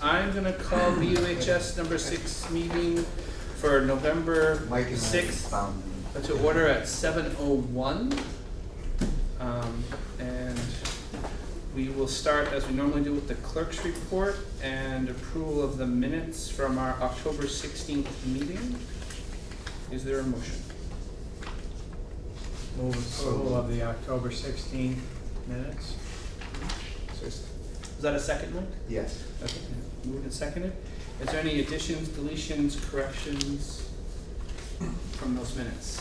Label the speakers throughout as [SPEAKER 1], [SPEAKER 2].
[SPEAKER 1] I'm gonna call BUHS number 6 meeting for November
[SPEAKER 2] Mike and I
[SPEAKER 1] 6th
[SPEAKER 2] found
[SPEAKER 1] to order at 7:01. And we will start as we normally do with the clerk's report and approval of the minutes from our October 16th meeting. Is there a motion?
[SPEAKER 3] Move approval of the October 16th minutes.
[SPEAKER 1] Is that a second, Mike?
[SPEAKER 2] Yes.
[SPEAKER 1] Okay, moved and seconded. Is there any additions, deletions, corrections from those minutes?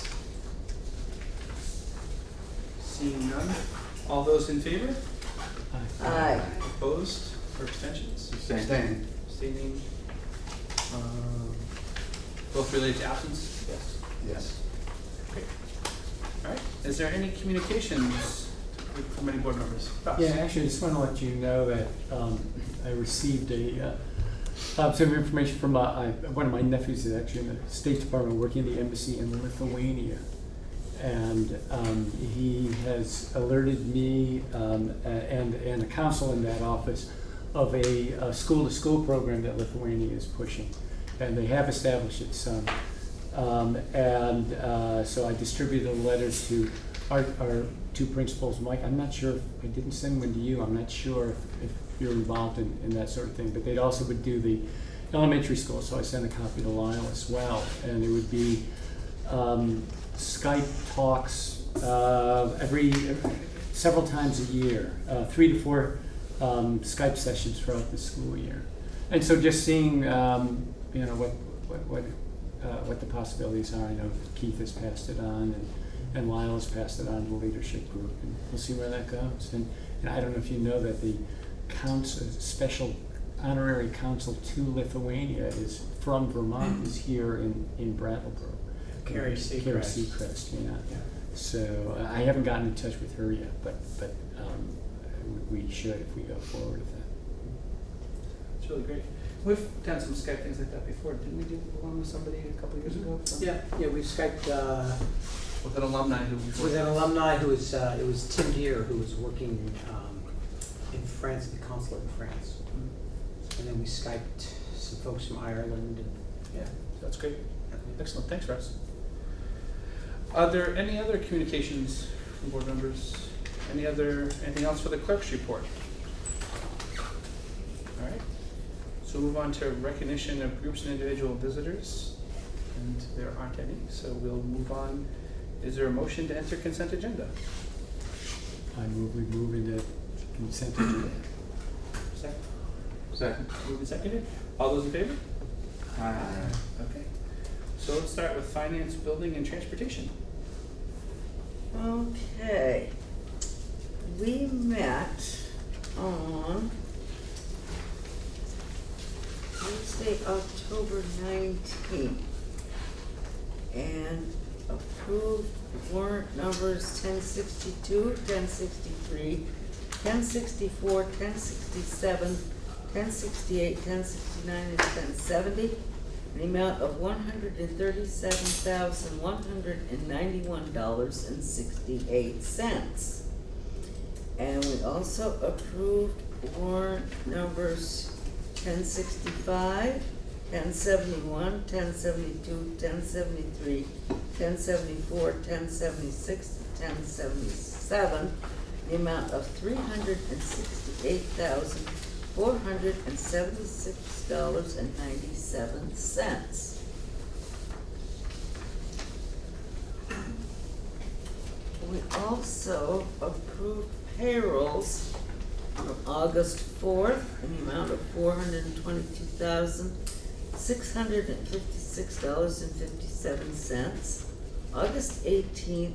[SPEAKER 1] Seeing none, all those in favor?
[SPEAKER 4] Aye.
[SPEAKER 1] Opposed or abstentions?
[SPEAKER 2] Abstain.
[SPEAKER 1] Abstaining. Both related to absence? Yes.
[SPEAKER 2] Yes.
[SPEAKER 1] Great. All right, is there any communications from any board members? Ross?
[SPEAKER 3] Yeah, actually, I just want to let you know that I received some information from one of my nephews is actually in the State Department working in the embassy in Lithuania. And he has alerted me and the council in that office of a school-to-school program that Lithuania is pushing. And they have established its son. So I distributed a letter to our two principals. Mike, I'm not sure, I didn't send one to you. I'm not sure if you're involved in that sort of thing. But they also would do the elementary school, so I sent a copy to Lyle as well. And it would be Skype talks several times a year, 3 to 4 Skype sessions throughout the school year. And so just seeing what the possibilities are. I know Keith has passed it on, and Lyle has passed it on to the leadership group, and we'll see where that goes. And I don't know if you know that the special honorary counsel to Lithuania is from Vermont, is here in Brattleboro.
[SPEAKER 5] Carrie Seacrest.
[SPEAKER 3] Carrie Seacrest, yeah. So I haven't gotten in touch with her yet, but we should if we go forward with that.
[SPEAKER 1] It's really great. We've done some Skype things like that before. Didn't we do one with somebody a couple of years ago?
[SPEAKER 5] Yeah, we Skyped
[SPEAKER 1] With an alumni who
[SPEAKER 5] with an alumni who was, it was Tim Deere, who was working in France, the consulate in France. And then we Skyped some folks from Ireland. And
[SPEAKER 1] Yeah, that's great. Excellent. Thanks, Russ. Are there any other communications from board members? Anything else for the clerk's report? All right. So we'll move on to recognition of groups and individual visitors. And there aren't any, so we'll move on. Is there a motion to enter consent agenda?
[SPEAKER 3] I move we move into consent agenda.
[SPEAKER 1] Second.
[SPEAKER 2] Second.
[SPEAKER 1] Moved and seconded. All those in favor?
[SPEAKER 2] Aye.
[SPEAKER 1] Okay. So let's start with finance, building, and transportation.
[SPEAKER 4] Okay. We met on Tuesday, October 19th, and approved warrant numbers 1062, 1063, 1064, 1067, 1068, 1069, and 1070, the amount of $137,191.68. And we also approved warrant numbers 1065, 1071, 1072, 1073, 1074, 1076, 1077, the amount of $368,476.97. We also approved payrolls on August 4th in the amount of $422,656.57. August 18th,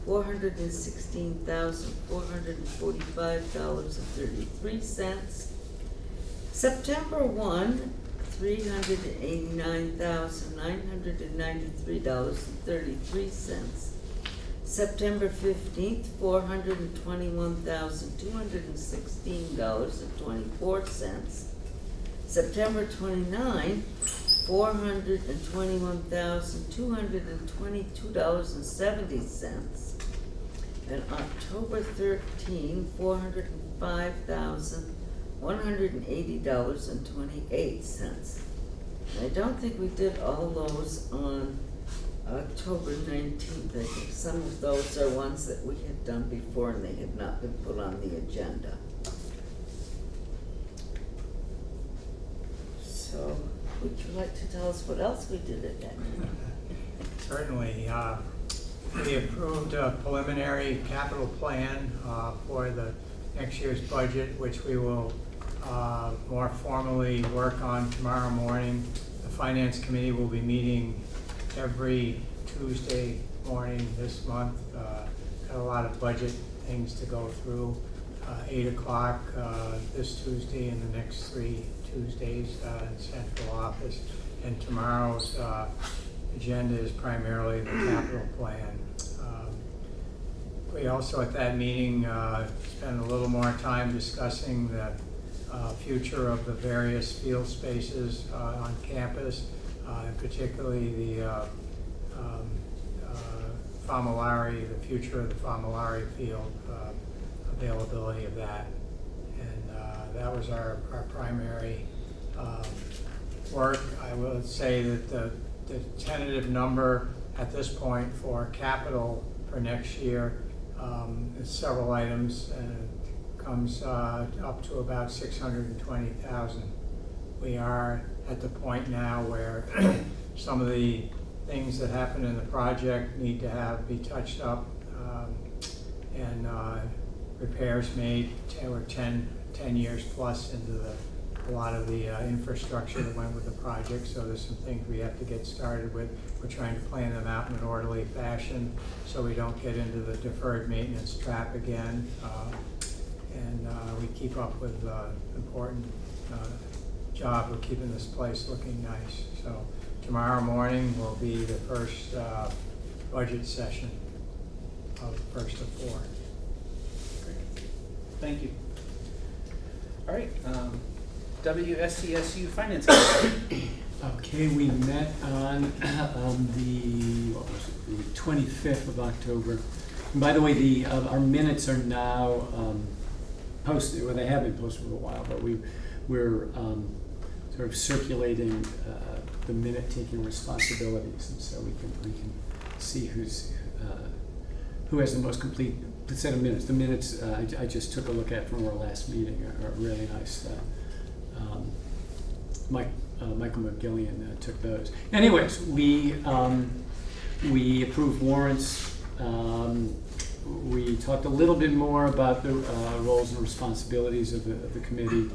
[SPEAKER 4] $416,445.33. September 1, $389,993.33. September 15th, $421,216.24. September 29th, $421,222.70. And October 13th, $405,000. $180.28. I don't think we did all those on October 19th. I think some of those are ones that we had done before and they had not been put on the agenda. So, would you like to tell us what else we did at that meeting?
[SPEAKER 6] Certainly. We approved a preliminary capital plan for the next year's budget, which we will more formally work on tomorrow morning. The Finance Committee will be meeting every Tuesday morning this month. Got a lot of budget things to go through. 8 o'clock this Tuesday and the next 3 Tuesdays in central office. And tomorrow's agenda is primarily the capital plan. We also at that meeting spent a little more time discussing the future of the various field spaces on campus, and particularly the Famolari, the future of the Famolari field, availability of that. And that was our primary work. I will say that the tentative number at this point for capital for next year is several items, and it comes up to about 620,000. We are at the point now where some of the things that happen in the project need to be touched up, and repairs made. We're 10 years plus into a lot of the infrastructure that went with the project, so there's some things we have to get started with. We're trying to plan them out in an orderly fashion so we don't get into the deferred maintenance trap again, and we keep up with the important job of keeping this place looking nice. So tomorrow morning will be the first budget session of first of 4.
[SPEAKER 1] Great. Thank you. All right, WSCSU Finance Committee.
[SPEAKER 3] Okay, we met on the 25th of October. And by the way, our minutes are now posted, well, they have been posted for a while, but we're sort of circulating the minute-taking responsibilities, and so we can see who has the most complete set of minutes. The minutes I just took a look at from our last meeting are really nice. Michael McGillian took those. Anyways, we approved warrants. We talked a little bit more about the roles and responsibilities of the committee.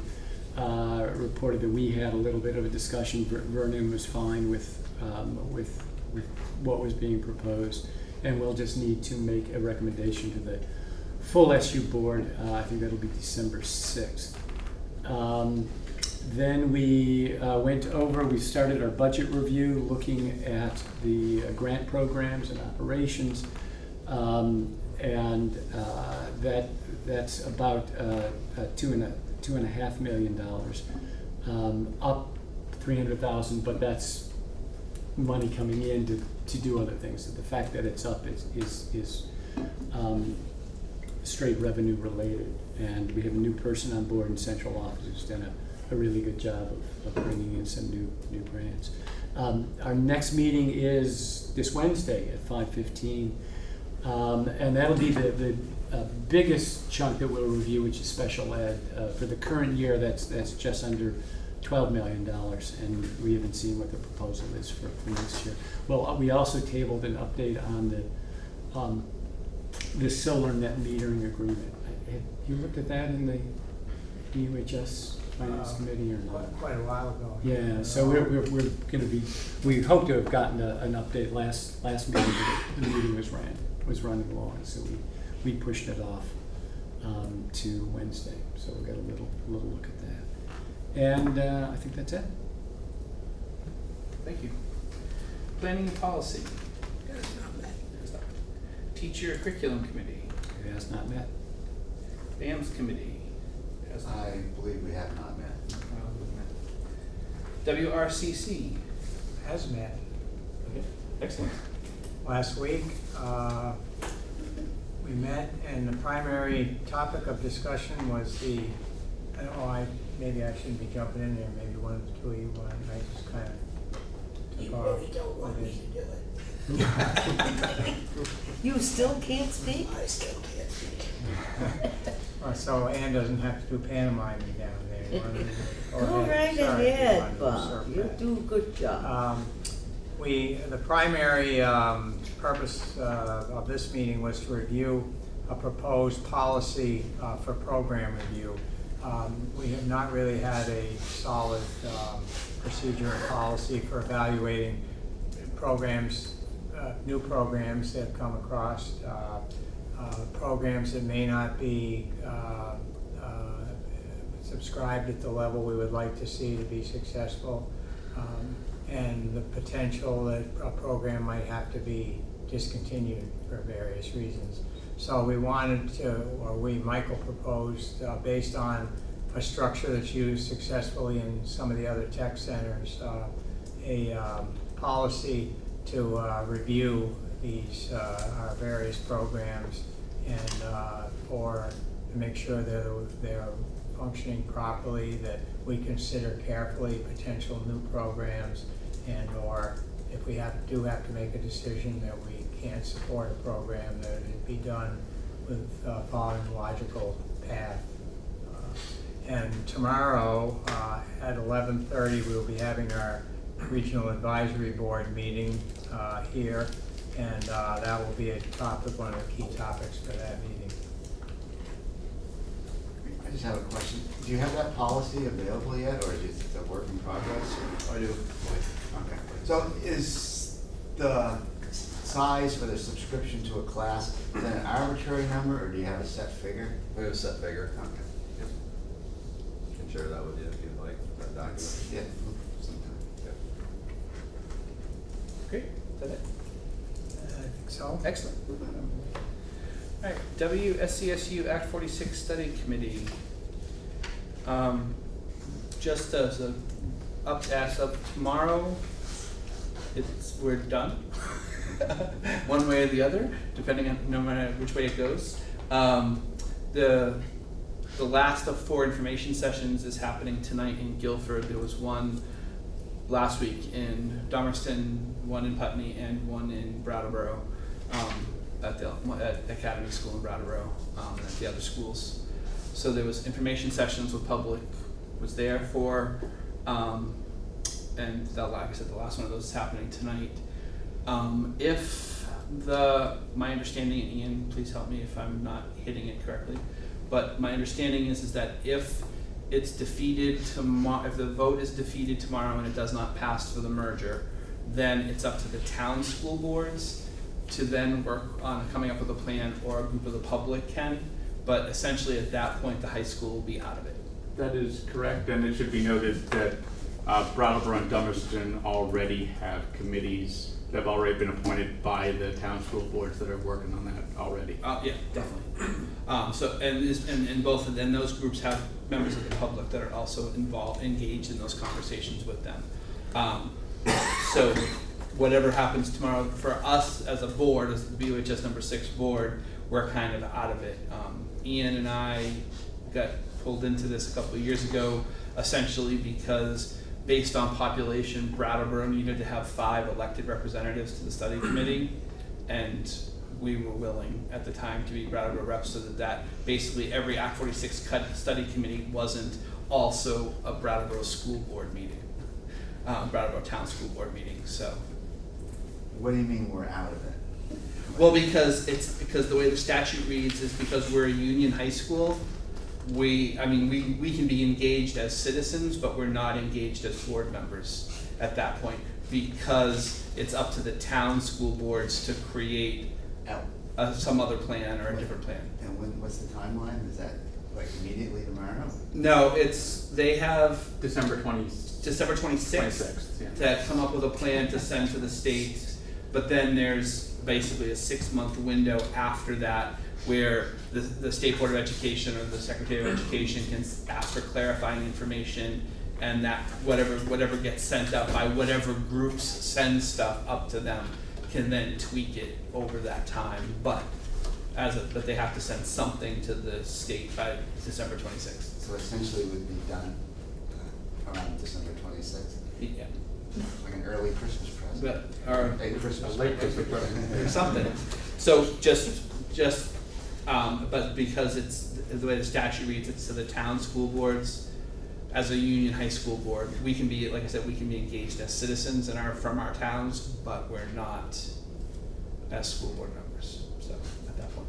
[SPEAKER 3] Reported that we had a little bit of a discussion. Vernon was fine with what was being proposed, and we'll just need to make a recommendation to the full SU board. I think that'll be December 6th. Then we we started our budget review looking at the grant programs and operations, and that's about $2.5 million, up $300,000, but that's money coming in to do other things. So the fact that it's up is straight revenue related, and we have a new person on board in central office who's done a really good job of bringing in some new grants. Our next meeting is this Wednesday at 5:15, and that'll be the biggest chunk that we'll review, which is special ed. For the current year, that's just under $12 million, and we haven't seen what the proposal is for next year. Well, we also tabled an update on the solar net metering agreement. Have you looked at that in the UHS Finance Committee or not?
[SPEAKER 6] Quite a while ago.
[SPEAKER 3] Yeah, so we're going to be. We hope to have gotten an update last meeting, but the meeting was running long, so we pushed it off to Wednesday. So we'll get a little look at that, and I think that's it.
[SPEAKER 1] Thank you. Planning and Policy. Teacher Curriculum Committee.
[SPEAKER 3] It has not met.
[SPEAKER 1] BAMS Committee. Has not
[SPEAKER 7] I believe we have not met.
[SPEAKER 1] WRCC.
[SPEAKER 6] Has met.
[SPEAKER 1] Okay, excellent.
[SPEAKER 6] Last week, we met, and the primary topic of discussion was the maybe I shouldn't be jumping in there, maybe one of the two of you want, I just kind of took off.
[SPEAKER 7] really don't want
[SPEAKER 6] with
[SPEAKER 7] me
[SPEAKER 6] it.
[SPEAKER 7] to do it.
[SPEAKER 4] You still can't speak?
[SPEAKER 7] I still can't speak.
[SPEAKER 6] So Ann doesn't have to do pantomiming down there. You wanna
[SPEAKER 4] Go
[SPEAKER 6] ahead.
[SPEAKER 4] right
[SPEAKER 6] Sorry if you
[SPEAKER 4] ahead,
[SPEAKER 6] wanted to
[SPEAKER 4] Bob,
[SPEAKER 6] usurp
[SPEAKER 4] you
[SPEAKER 6] that.
[SPEAKER 4] do a good job.
[SPEAKER 6] The primary purpose of this meeting was to review a proposed policy for program review. We have not really had a solid procedure and policy for evaluating programs, new programs that have come across, programs that may not be subscribed at the level we would like to see to be successful, and the potential that a program might have to be discontinued for various reasons. So we wanted to, Michael proposed, based on a structure that's used successfully in some of the other tech centers, a policy to review these, our various programs and to make sure they're functioning properly, that we consider carefully potential new programs, and or if we do have to make a decision that we can't support a program, that it be done with following a logical path. And tomorrow at 11:30, we'll be having our Regional Advisory Board meeting here, and that will be one of the key topics for that meeting.
[SPEAKER 8] I just have a question. Do you have that policy available yet, or is it a work in progress?
[SPEAKER 1] I do.
[SPEAKER 8] Okay. So is the size for the subscription to a class, is that an arbitrary number, or do you have a set figure?
[SPEAKER 9] We have a set figure.
[SPEAKER 8] Okay.
[SPEAKER 9] Can share that with you if you'd like, that document.
[SPEAKER 8] Yeah. Sometime.
[SPEAKER 1] Great, is that it?
[SPEAKER 6] I think so.
[SPEAKER 1] Excellent. All right, WSCSU Act 46 Study Committee. Just as a as of tomorrow, we're done. One way or the other, depending on no matter which way it goes. The last of 4 information sessions is happening tonight in Guilford. There was one last week in Dummerston, one in Putney, and one in Brattleboro, at Academy School in Brattleboro, and at the other schools. So there was information sessions with public was there for, and like I said, the last one of those is happening tonight. My understanding, and Ian, please help me if I'm not hitting it correctly, but my understanding is that if it's defeated tomorrow, if the vote is defeated tomorrow and it does not pass for the merger, then it's up to the town school boards to then work on coming up with a plan, or a group of the public can, but essentially at that point, the high school will be out of it.
[SPEAKER 2] That is correct, and it should be noted that Brattleboro and Dummerston already have committees that have already been appointed by the town school boards that are working on that already.
[SPEAKER 1] Yeah, definitely. And both of them, those groups have members of the public that are also engaged in those conversations with them. So whatever happens tomorrow, for us as a board, as the BOHS number 6 board, we're kind of out of it. Ian and I got pulled into this a couple of years ago, essentially because based on population, Brattleboro needed to have 5 elected representatives to the study committee, and we were willing at the time to be Brattleboro reps, so that basically every Act 46 study committee wasn't also a Brattleboro school board meeting, Brattleboro town school board meeting. So,
[SPEAKER 8] What do you mean we're out of it?
[SPEAKER 1] well, because the way the statute reads is because we're a union high school. We can be engaged as citizens, but we're not engaged as board members at that point, because it's up to the town school boards to create some other plan or a different plan.
[SPEAKER 8] And what's the timeline? Is that like immediately tomorrow?
[SPEAKER 1] No, they have
[SPEAKER 2] December 26th.
[SPEAKER 1] 26th
[SPEAKER 2] Yeah.
[SPEAKER 1] to come up with a plan to send to the state, but then there's basically a 6-month window after that where the State Board of Education or the Secretary of Education can ask for clarifying information, and that whatever gets sent up by whatever groups send stuff up to them can then tweak it over that time. But they have to send something to the state by December 26th.
[SPEAKER 8] So essentially would be done around December 26th,
[SPEAKER 1] Yeah,
[SPEAKER 8] like an early Christmas present.
[SPEAKER 1] but, or
[SPEAKER 8] Late Christmas.
[SPEAKER 2] A late Christmas present.
[SPEAKER 1] or something. So just, but because it's, the way the statute reads, it's to the town school boards, as a union high school board, we can be, like I said, we can be engaged as citizens from our towns, but we're not as school board members, so, at that point.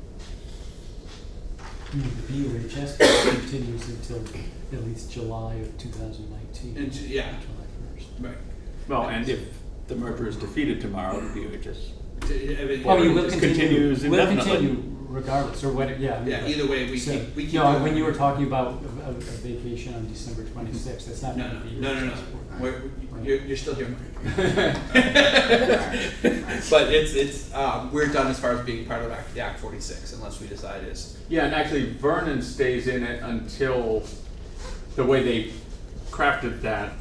[SPEAKER 3] The BUHS continues until at least July of 2019.
[SPEAKER 1] And, yeah,
[SPEAKER 3] July 1st.
[SPEAKER 1] right.
[SPEAKER 2] Well, and if the merger is defeated tomorrow, the BOHS
[SPEAKER 3] Oh, you will
[SPEAKER 2] Just
[SPEAKER 3] continue,
[SPEAKER 2] continues
[SPEAKER 3] will
[SPEAKER 2] indefinitely.
[SPEAKER 3] continue regardless, or what, yeah. I mean,
[SPEAKER 1] Yeah, either way, we
[SPEAKER 3] so-
[SPEAKER 1] keep
[SPEAKER 3] No,
[SPEAKER 1] doing
[SPEAKER 3] when
[SPEAKER 1] it.
[SPEAKER 3] you were talking about a vacation on December 26th, that's not
[SPEAKER 1] No,
[SPEAKER 3] gonna be.
[SPEAKER 1] no,
[SPEAKER 3] your
[SPEAKER 1] you're still here, Mike. But it's, we're done as far as being part of the Act 46, unless we decide is,
[SPEAKER 2] Yeah, and actually Vernon stays in it until, the way they crafted that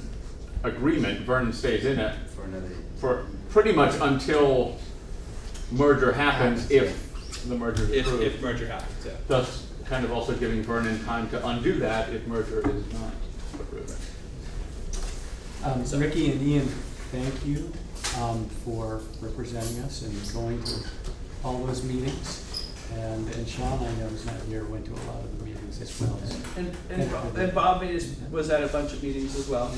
[SPEAKER 2] agreement, Vernon stays in it
[SPEAKER 8] For another.
[SPEAKER 2] for pretty much until merger happens, if the merger is
[SPEAKER 1] if
[SPEAKER 2] approved.
[SPEAKER 1] merger happens, yeah.
[SPEAKER 2] Thus, kind of also giving Vernon time to undo that if merger is not approved.
[SPEAKER 3] Ricky and Ian, thank you for representing us and going to all those meetings. And Sean, I know, is not here, went to a lot of the meetings as well.
[SPEAKER 1] And Bob was at a bunch of meetings as well.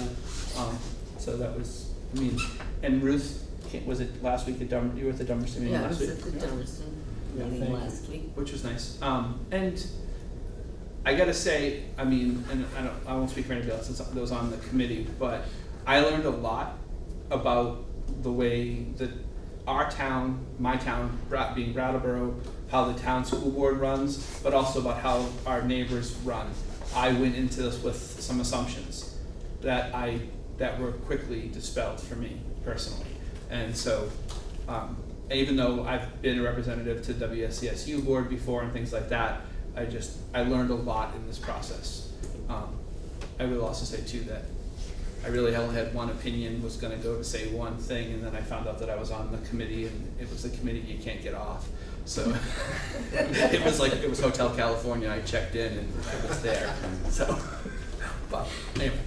[SPEAKER 1] So that was, I mean, and Ruth, was it last week at you were at the Dummerston meeting
[SPEAKER 4] Yeah, I
[SPEAKER 1] last
[SPEAKER 4] was
[SPEAKER 1] week?
[SPEAKER 4] at the Dummerston
[SPEAKER 3] Yeah,
[SPEAKER 4] meeting
[SPEAKER 3] thank you.
[SPEAKER 4] last week.
[SPEAKER 1] Which was nice. And I gotta say, I mean, and I won't speak for anybody else that was on the committee, but I learned a lot about the way that our town, my town, being Brattleboro, how the town school board runs, but also about how our neighbors run. I went into this with some assumptions that were quickly dispelled for me personally. And so, even though I've been a representative to WSCSU board before and things like that, I learned a lot in this process. I will also say too that I really only had one opinion, was gonna go to say one thing, and then I found out that I was on the committee, and it was the committee you can't get off. So it was Hotel California, I checked in and I was there, so, but anyway.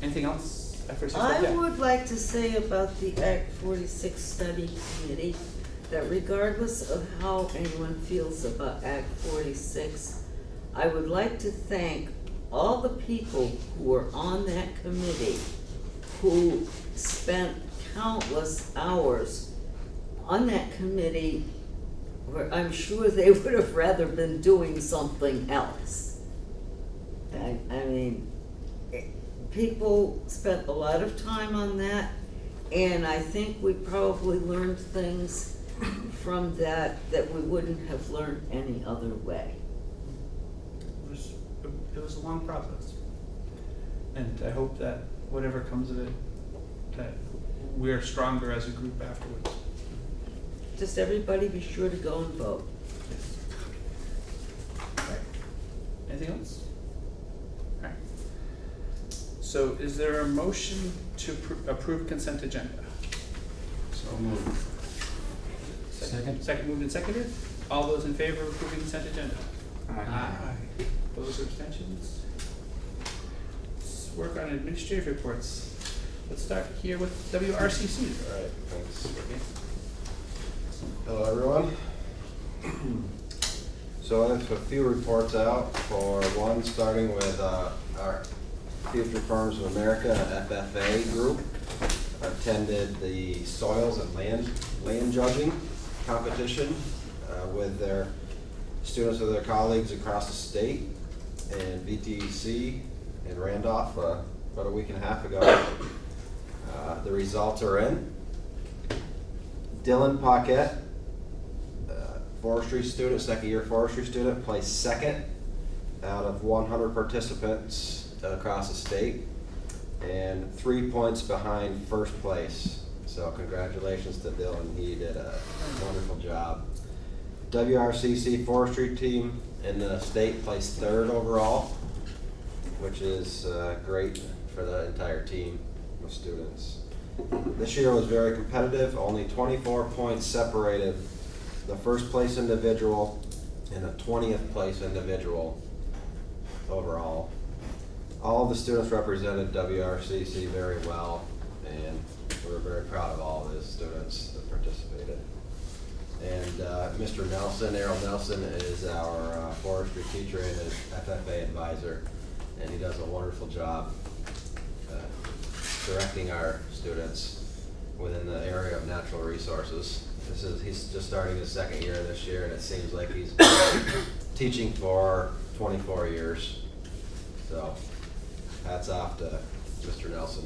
[SPEAKER 1] Anything else?
[SPEAKER 4] I would like to say about the Act 46 study committee, that regardless of how anyone feels about Act 46, I would like to thank all the people who were on that committee who spent countless hours on that committee, where I'm sure they would have rather been doing something else. I mean, people spent a lot of time on that, and I think we probably learned things from that we wouldn't have learned any other way.
[SPEAKER 1] It was a long process. And I hope that whatever comes of it, that we're stronger as a group afterwards.
[SPEAKER 4] Just everybody be sure to go and vote.
[SPEAKER 1] Anything else? Alright. So is there a motion to approve consent agenda?
[SPEAKER 8] So moved.
[SPEAKER 3] Second.
[SPEAKER 1] Second moved and seconded. All those in favor of approving consent agenda? Opposed or abstentions? Let's work on administrative reports. Let's start here with WRCC.
[SPEAKER 9] All right, thanks. Hello, everyone. So I have a few reports out. For one, starting with our Future Farms of America FFA group. Attended the soils and land judging competition with their students and their colleagues across the state and VTC in Randolph about a week and a half ago. The results are in. Dylan Paquette, forestry student, second year forestry student, placed second out of 100 participants across the state and 3 points behind first place. So congratulations to Dylan, he did a wonderful job. WRCC forestry team in the state placed third overall, which is great for the entire team of students. This year was very competitive. Only 24 points separated the first place individual and the 20th place individual overall. All of the students represented WRCC very well, and we're very proud of all of the students that participated. And Mr. Nelson, Errol Nelson, is our forestry teacher and his FFA advisor, and he does a wonderful job directing our students within the area of natural resources. He's just starting his second year this year, and it seems like he's been teaching for 24 years. So hats off to Mr. Nelson.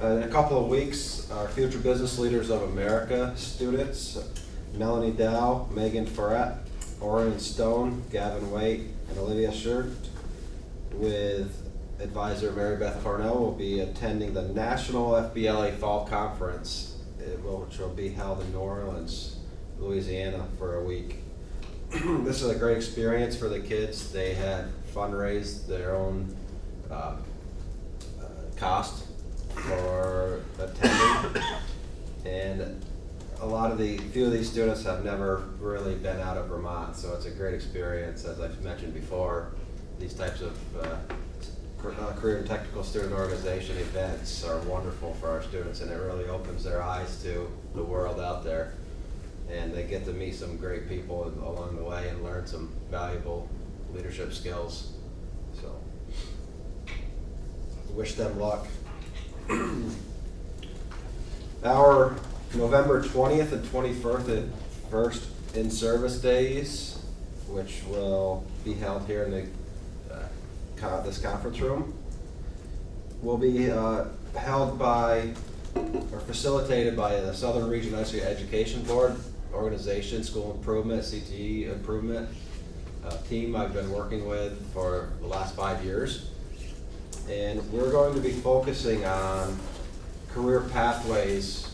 [SPEAKER 9] In a couple of weeks, our Future Business Leaders of America students, Melanie Dow, Megan Ferret, Orion Stone, Gavin Waite, and Olivia Shirt, with advisor Mary Beth Cornell, will be attending the National FBLA Fall Conference, which will be held in New Orleans, Louisiana, for a week. This is a great experience for the kids. They had fundraised their own cost for attending, and few of these students have never really been out of Vermont, so it's a great experience. As I've mentioned before, these types of career and technical student organization events are wonderful for our students, and it really opens their eyes to the world out there, and they get to meet some great people along the way and learn some valuable leadership skills. So wish them luck. Our November 20th and 21st in-service days, which will be held here in the this conference room, will be held by or facilitated by the Southern Region Education Board organization, School Improvement, CTE Improvement team I've been working with for the last 5 years. And we're going to be focusing on career pathways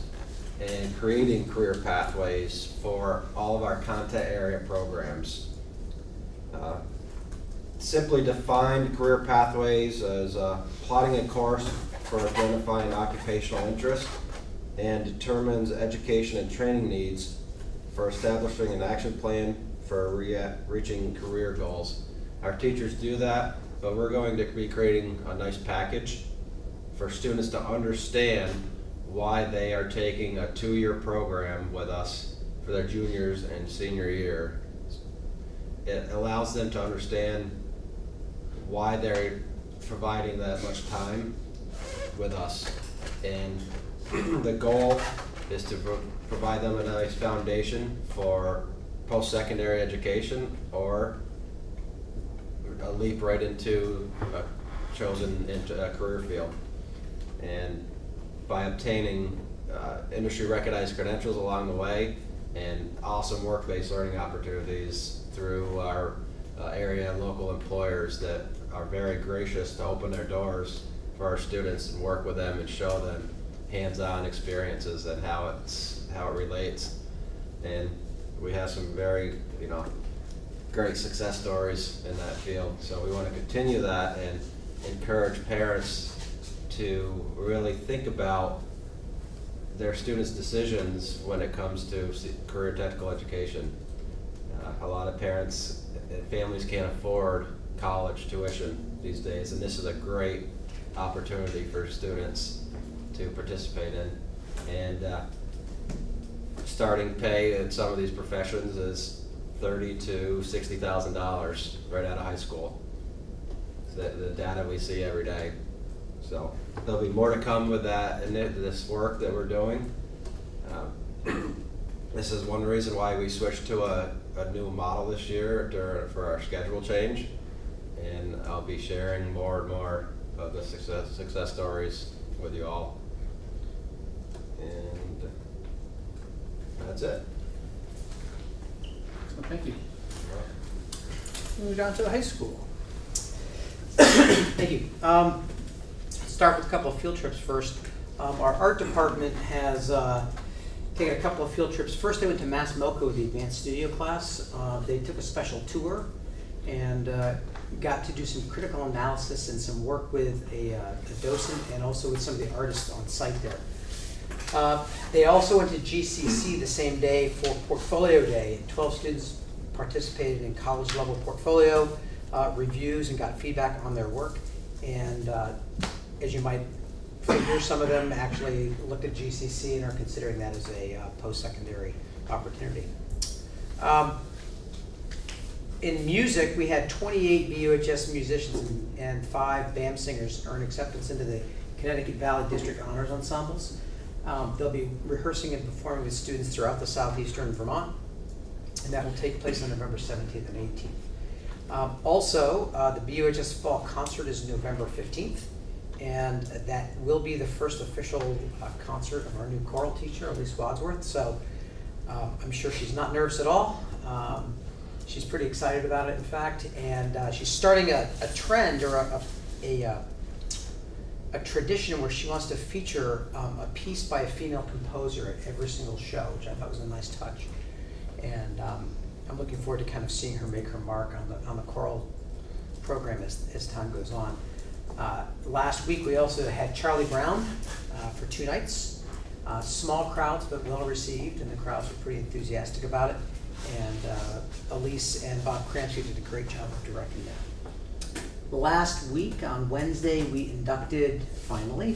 [SPEAKER 9] and creating career pathways for all of our content area programs. Simply defined, career pathways as plotting a course for identifying occupational interest and determines education and training needs for establishing an action plan for reaching career goals. Our teachers do that, but we're going to be creating a nice package for students to understand why they are taking a 2-year program with us for their juniors and senior year. It allows them to understand why they're providing that much time with us. And the goal is to provide them a nice foundation for post-secondary education or a leap right into a chosen career field. And by obtaining industry recognized credentials along the way and awesome work-based learning opportunities through our area and local employers that are very gracious to open their doors for our students and work with them and show them hands-on experiences and how it relates. And we have some very great success stories in that field. So we want to continue that and encourage parents to really think about their students' decisions when it comes to career technical education. A lot of parents and families can't afford college tuition these days, and this is a great opportunity for students to participate in. And starting pay in some of these professions is $30,000 to $60,000 right out of high school. The data we see every day. So there'll be more to come with that and this work that we're doing. This is one reason why we switched to a new model this year for our schedule change. And I'll be sharing more and more of the success stories with you all. And that's it.
[SPEAKER 1] So thank you. Moving on to the high school.
[SPEAKER 5] Thank you. Start with a couple of field trips first. Our art department has taken a couple of field trips. First, they went to Mass MoCA with the advanced studio class. They took a special tour and got to do some critical analysis and some work with a docent and also with some of the artists on site there. They also went to GCC the same day for Portfolio Day. 12 students participated in college level portfolio reviews and got feedback on their work. And as you might figure, some of them actually looked at GCC and are considering that as a post-secondary opportunity. In music, we had 28 BUHS musicians and 5 band singers earn acceptance into the Connecticut Valley District Honors Ensembles. They'll be rehearsing and performing with students throughout the southeastern Vermont, and that will take place on November 17th and 18th. Also, the BUHS Fall Concert is November 15th, and that will be the first official concert of our new choral teacher, Elise Wadsworth. So I'm sure she's not nervous at all. She's pretty excited about it, in fact, and she's starting a trend or a tradition where she wants to feature a piece by a female composer at every single show, which I thought was a nice touch. And I'm looking forward to kind of seeing her make her mark on the choral program as time goes on. Last week we also had Charlie Brown for 2 nights. Small crowds, but well received, and the crowds were pretty enthusiastic about it. And Elise and Bob Cransky did a great job of directing that. Last week, on Wednesday, we inducted, finally,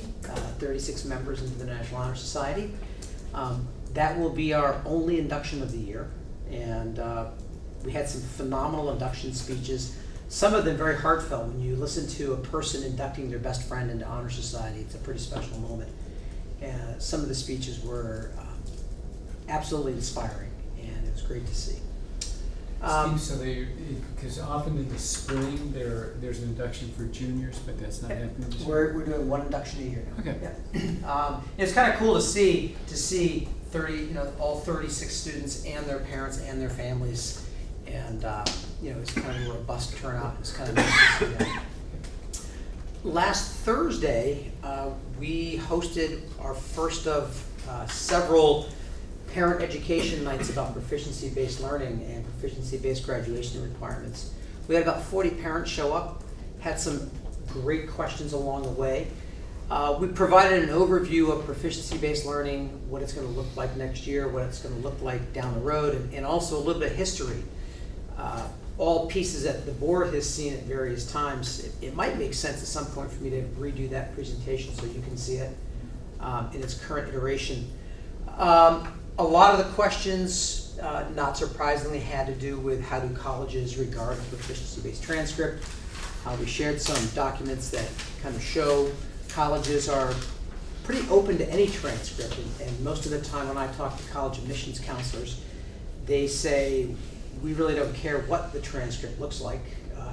[SPEAKER 5] 36 members into the National Honor Society. That will be our only induction of the year, and we had some phenomenal induction speeches, some of them very heartfelt. When you listen to a person inducting their best friend into Honor Society, it's a pretty special moment. And some of the speeches were absolutely inspiring, and it was great to see.
[SPEAKER 3] Steve, so because often in the spring there's an induction for juniors, but that's not happening this year.
[SPEAKER 5] We're doing one induction a year now.
[SPEAKER 3] Okay.
[SPEAKER 5] Yeah. It's kind of cool to see 30, all 36 students and their parents and their families, and it's kind of a robust turnout. It's kind of nice to see that. Last Thursday, we hosted our first of several parent education nights about proficiency-based learning and proficiency-based graduation requirements. We had about 40 parents show up, had some great questions along the way. We provided an overview of proficiency-based learning, what it's going to look like next year, what it's going to look like down the road, and also a little bit of history. All pieces that the board has seen at various times. It might make sense at some point for me to redo that presentation so you can see it in its current iteration. A lot of the questions, not surprisingly, had to do with how do colleges regard a proficiency-based transcript. We shared some documents that kind of show colleges are pretty open to any transcript, and most of the time when I talk to college admissions counselors, they say, we really don't care what the transcript looks like,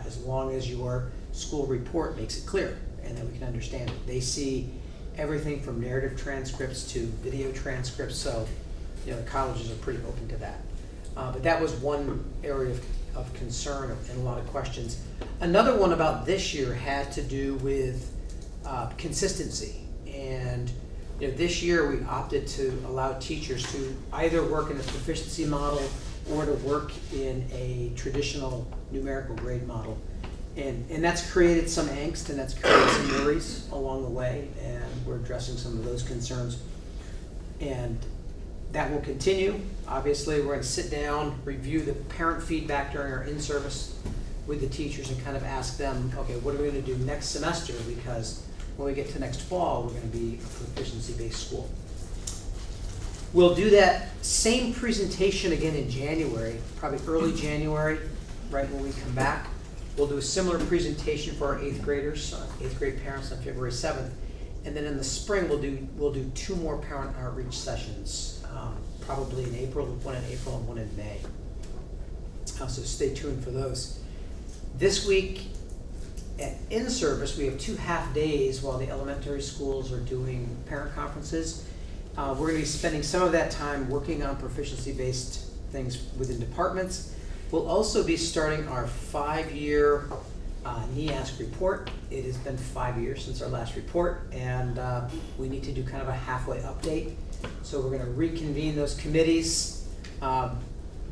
[SPEAKER 5] as long as your school report makes it clear and that we can understand it. They see everything from narrative transcripts to video transcripts, so the colleges are pretty open to that. But that was one area of concern and a lot of questions. Another one about this year had to do with consistency. And this year we opted to allow teachers to either work in a proficiency model or to work in a traditional numerical grade model. And that's created some angst, and that's created some worries along the way, and we're addressing some of those concerns. And that will continue. Obviously, we're going to sit down, review the parent feedback during our in-service with the teachers and kind of ask them, okay, what are we going to do next semester? Because when we get to next fall, we're going to be a proficiency-based school. We'll do that same presentation again in January, probably early January, right when we come back. We'll do a similar presentation for our 8th graders, 8th grade parents on February 7th. And then in the spring, we'll do 2 more parent outreach sessions, probably in April, one in April and one in May. So stay tuned for those. This week at in-service, we have 2 half days while the elementary schools are doing parent conferences. We're going to be spending some of that time working on proficiency-based things within departments. We'll also be starting our 5-year NEASC report. It has been 5 years since our last report, and we need to do kind of a halfway update. So we're going to reconvene those committees.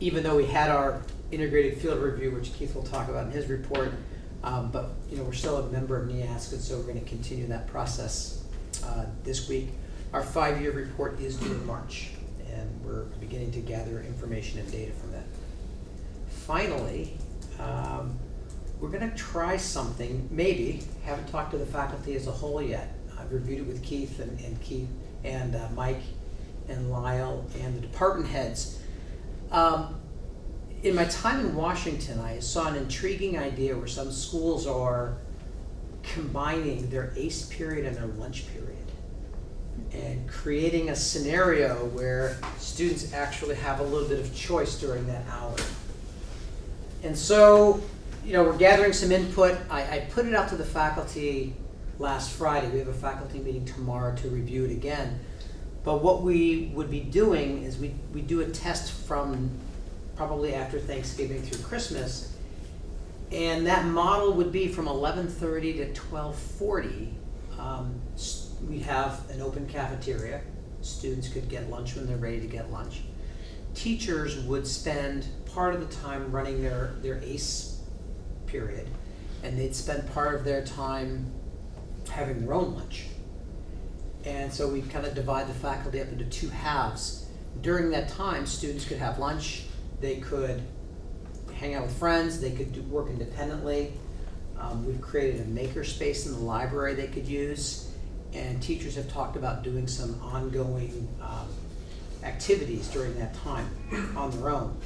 [SPEAKER 5] Even though we had our integrated field review, which Keith will talk about in his report, but we're still a member of NEASC, and so we're going to continue that process this week. Our 5-year report is due in March, and we're beginning to gather information and data from that. finally, we're gonna try something, maybe, haven't talked to the faculty as a whole yet. I've reviewed it with Keith and Keith and Mike and Lyle and the department heads. In my time in Washington, I saw an intriguing idea where some schools are combining their ACE period and their lunch period and creating a scenario where students actually have a little bit of choice during that hour. And so, we're gathering some input. I put it out to the faculty last Friday. We have a faculty meeting tomorrow to review it again. But what we would be doing is we do a test from probably after Thanksgiving through Christmas. And that model would be from 11:30 to 12:40. We'd have an open cafeteria. Students could get lunch when they're ready to get lunch. Teachers would spend part of the time running their ACE period, and they'd spend part of their time having their own lunch. And so we'd kind of divide the faculty up into two halves. During that time, students could have lunch, they could hang out with friends, they could work independently. We've created a maker space in the library they could use, and teachers have talked about doing some ongoing activities during that time on their own.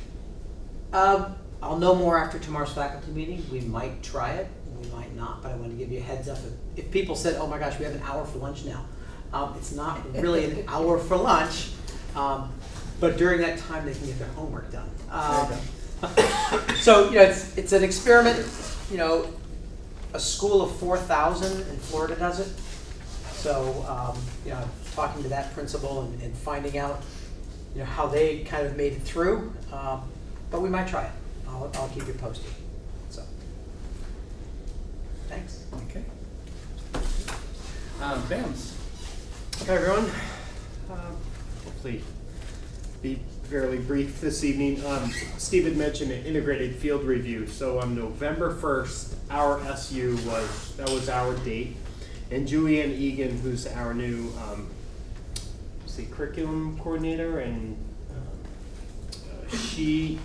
[SPEAKER 5] I'll know more after tomorrow's faculty meeting. We might try it, we might not, but I want to give you a heads up. If people said, oh my gosh, we have an hour for lunch now, it's not really an hour for lunch, but during that time they can get their homework done. So it's an experiment. A school of 4,000 in Florida does it. So talking to that principal and finding out how they kind of made it through. But we might try it. I'll keep you posted. So thanks.
[SPEAKER 1] Okay. BAMS.
[SPEAKER 7] Hi, everyone. Hopefully be fairly brief this evening. Steve had mentioned an integrated field review. So on November 1st, our SU was our date. And Julianne Egan, who's our new curriculum coordinator, and she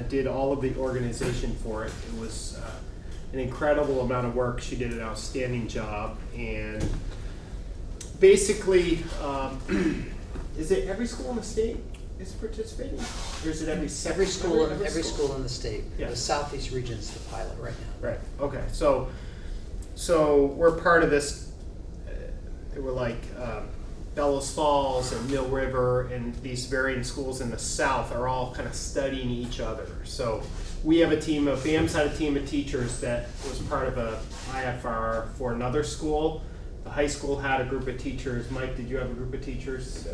[SPEAKER 7] did all of the organization for it. It was an incredible amount of work. She did an outstanding job. And basically, is it every school in the state is participating, or is it every
[SPEAKER 5] school in the state?
[SPEAKER 7] Yeah.
[SPEAKER 5] The Southeast region is the pilot right now.
[SPEAKER 7] Right. Okay. So we're part of this. There were like Bellows Falls and Mill River, and these varying schools in the South are all kind of studying each other. So we have a team of BAMS had a team of teachers that was part of a IFR for another school. The high school had a group of teachers. Mike, did you have a group of teachers?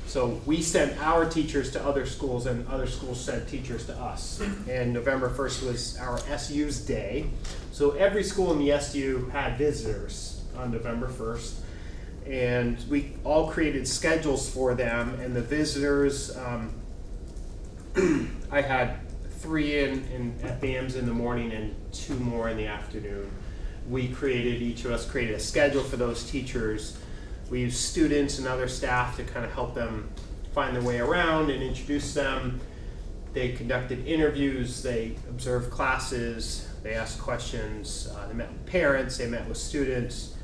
[SPEAKER 7] So we sent our teachers to other schools, and other schools sent teachers to us. And November 1st was our SU's day. So every school in the SU had visitors on November 1st. And we all created schedules for them, and the visitors, I had 3 at BAMS in the morning and 2 more in the afternoon. Each of us created a schedule for those teachers. We used students and other staff to kind of help them find their way around and introduce them. They conducted interviews, they observed classes, they asked questions, they met with parents, they met with students,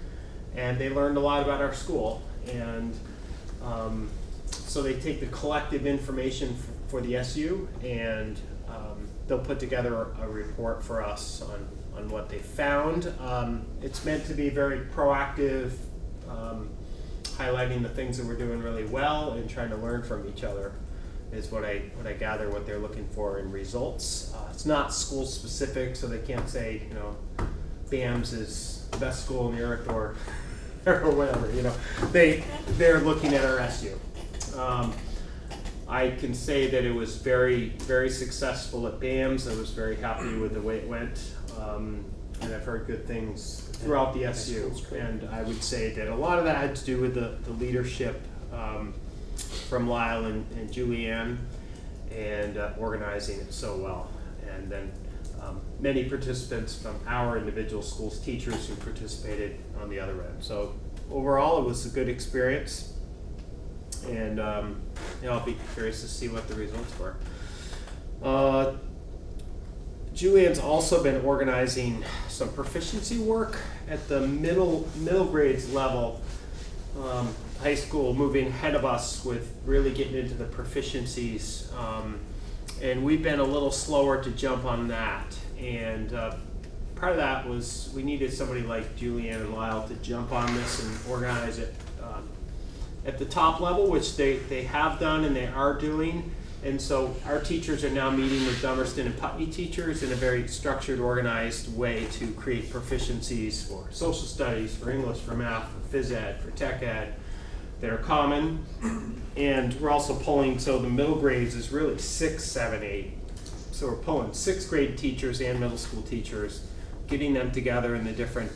[SPEAKER 7] and they learned a lot about our school. And so they take the collective information for the SU, and they'll put together a report for us on what they found. It's meant to be very proactive, highlighting the things that we're doing really well and trying to learn from each other is what I gather what they're looking for in results. It's not school specific, so they can't say, BAMS is the best school in the earth or whatever, They're looking at our SU. I can say that it was very, very successful at BAMS. I was very happy with the way it went. And I've heard good things throughout the SU. And I would say that a lot of that had to do with the leadership from Lyle and Julianne, and organizing it so well. And then many participants from our individual schools, teachers who participated on the other end. So overall, it was a good experience. And I'll be curious to see what the results were. Julian's also been organizing some proficiency work at the middle grades level. High school moving ahead of us with really getting into the proficiencies. And we've been a little slower to jump on that. And part of that was we needed somebody like Julianne and Lyle to jump on this and organize it at the top level, which they have done and they are doing. And so our teachers are now meeting with Dummerston and Putney teachers in a very structured, organized way to create proficiencies for social studies, for English, for math, for phys ed, for tech ed that are common. And we're also pulling, so the middle grades is really 6, 7, 8. So we're pulling 6th grade teachers and middle school teachers, getting them together in the different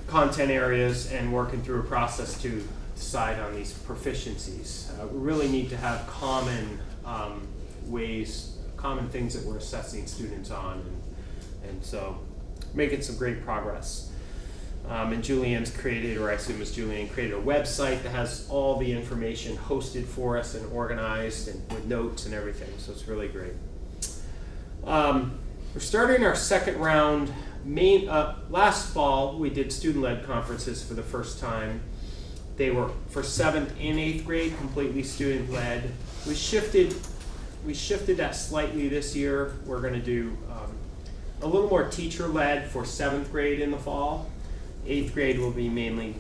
[SPEAKER 7] content areas and working through a process to decide on these proficiencies. We really need to have common ways, common things that we're assessing students on, and so making some great progress. And Julianne's created, or I assume it's Julianne, created a website that has all the information hosted for us and organized and with notes and everything, so it's really great. We're starting our second round. Last fall, we did student-led conferences for the first time. They were for 7th and 8th grade, completely student-led. We shifted that slightly this year. We're going to do a little more teacher-led for 7th grade in the fall. 8th grade will be mainly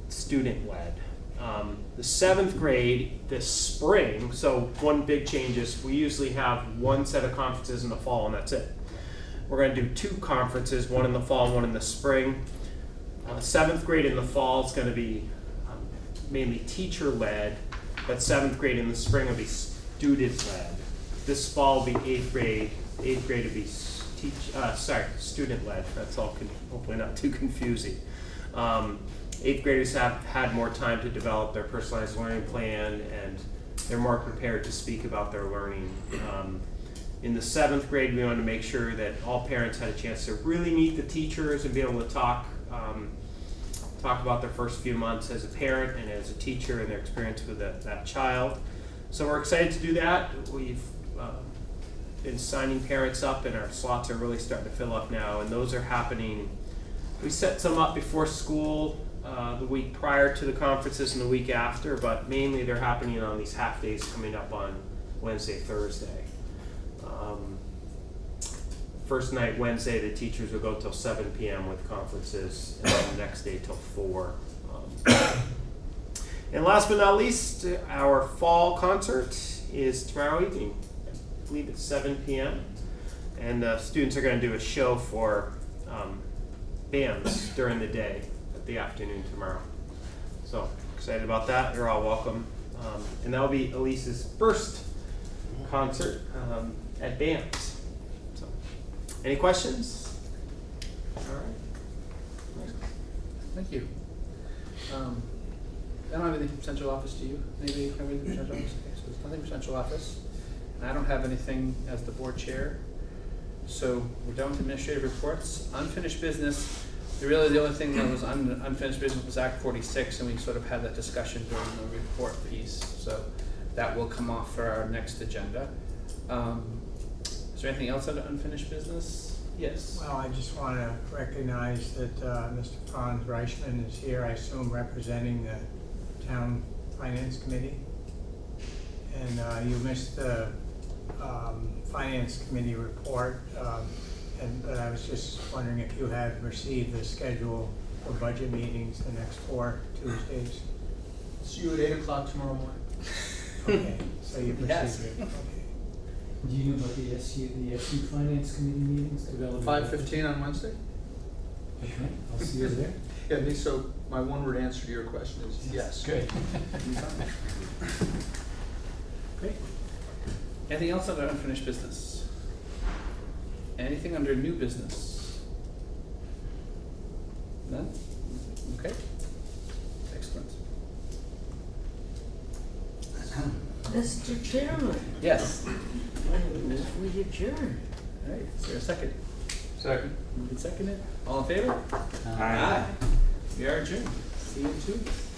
[SPEAKER 7] student-led. The 7th grade this spring, so one big change is we usually have one set of conferences in the fall and that's it. We're going to do 2 conferences, one in the fall and one in the spring. 7th grade in the fall is going to be mainly teacher-led, but 7th grade in the spring will be student-led. This fall will be 8th grade. 8th grade will be student-led. That's all, hopefully not too confusing. 8th graders have had more time to develop their personalized learning plan, and they're more prepared to speak about their learning. In the 7th grade, we wanted to make sure that all parents had a chance to really meet the teachers and be able to talk about their first few months as a parent and as a teacher and their experience with that child. So we're excited to do that. We've been signing parents up and our slots are really starting to fill up now, and those are happening. We set some up before school the week prior to the conferences and the week after, but mainly they're happening on these half days coming up on Wednesday, Thursday. First night, Wednesday, the teachers will go till 7 p.m. with conferences, and then the next day till 4. And last but not least, our fall concert is tomorrow evening. I believe it's 7 p.m. And students are going to do a show for bands during the day at the afternoon tomorrow. So excited about that. You're all welcome. And that'll be Elise's first concert at bands. So, any questions? All right.
[SPEAKER 1] Thank you. I don't have anything from central office, do you? Anybody have anything from central office? Okay, so there's nothing from central office. And I don't have anything as the board chair. So we're done with administrative reports. Unfinished business, the only thing that was unfinished business was Act 46, and we sort of had that discussion during the report piece. So that will come off for our next agenda. Is there anything else under unfinished business? Yes.
[SPEAKER 6] Well, I just want to recognize that Mr. Franz Reichman is here, I assume representing the Town Finance Committee. And you missed the Finance Committee report, but I was just wondering if you had received the schedule for budget meetings the next 4 Tuesdays.
[SPEAKER 10] See you at 8 o'clock tomorrow morning.
[SPEAKER 6] Okay, so you've
[SPEAKER 1] Yes.
[SPEAKER 6] received it, okay.
[SPEAKER 3] Do you know about the SU Finance Committee meetings?
[SPEAKER 10] 5:15 on Wednesday?
[SPEAKER 3] Okay, I'll see you there.
[SPEAKER 10] Yeah, so my one-word answer to your question is yes.
[SPEAKER 3] Good.
[SPEAKER 1] Great. Anything else under unfinished business? Anything under new business? None? Okay. Excellent.
[SPEAKER 4] Mr. Chairman,
[SPEAKER 1] Yes.
[SPEAKER 4] I move we adjourn.
[SPEAKER 1] All right, is there a second?
[SPEAKER 2] Second.
[SPEAKER 1] Moved and seconded. All in favor?
[SPEAKER 2] Aye.
[SPEAKER 1] We are adjourned. See you in 2 weeks.